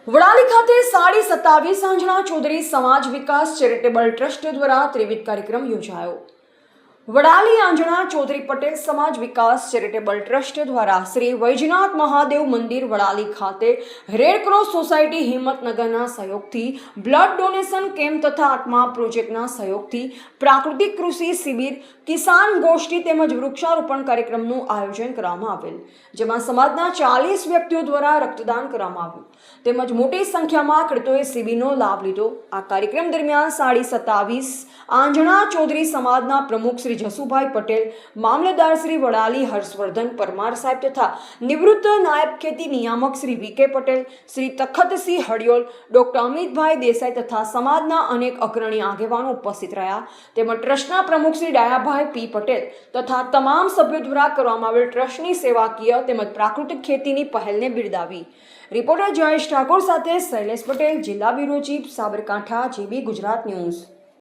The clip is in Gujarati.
વડાલી ખાતે 27 આંજણા ચૌધરી સમાજ વિકાસ ચેરિટેબલ ટ્રસ્ટ દ્વારા ત્રિવિધ કાર્યક્રમ યોજાયો। વડાલી આંજણા ચૌધરી પટેલ સમાજ વિકાસ ચેરિટેબલ ટ્રસ્ટ દ્વારા શ્રી વૈજનાથ મહાદેવ મંદિર વડાલી ખાતે રેડ ક્રોસ સોસાયટી હિંમતનગરના સહયોગથી બ્લડ ડોનેશન કેમ્પ તથા આત્મા પ્રોજેક્ટના સહયોગથી પ્રાકૃતિક કૃષિ શિબિર, કિસાન ગોષ્ઠી તેમજ વૃક્ષારોપણ કાર્યક્રમનું આયોજન કરવામાં આવેલ, જેમાં સમાજના 40 વ્યક્તિઓ દ્વારા રક્તદાન કરવામાં આવ્યું તેમજ મોટી સંખ્યામાં ખેડૂતોએ શિબિરનો લાભ લીધો। આ કાર્યક્રમ દરમિયાન 27 આંજણા ચૌધરી સમાજના પ્રમુખ શ્રી જસુભાઈ પટેલ, મામલતદાર શ્રી વડાલી હર્ષવર્ધન પરમાર સાહેબ તથા નિવૃત્ત નાયબ ખેતી નિયામક શ્રી વી.કે. પટેલ, શ્રી તખતસિંહ હડિયોલ, ડોક્ટર અમિતભાઈ દેસાઈ તથા સમાજના અનેક અગ્રણી આગેવાનો ઉપસ્થિત રહ્યા તેમજ ટ્રસ્ટના પ્રમુખ શ્રી ડાયાભાઈ પી. પટેલ તથા તમામ સભ્યો દ્વારા કરવામાં આવેલ ટ્રસ્ટની સેવાકીય તેમજ પ્રાકૃતિક ખેતીની પહેલને બિરદાવી। રિપોર્ટર જયેશ ઠાકોર સાથે શૈલેષ પટેલ, જિલ્લા bureau chief, Sabarkantha, GB Gujarat news.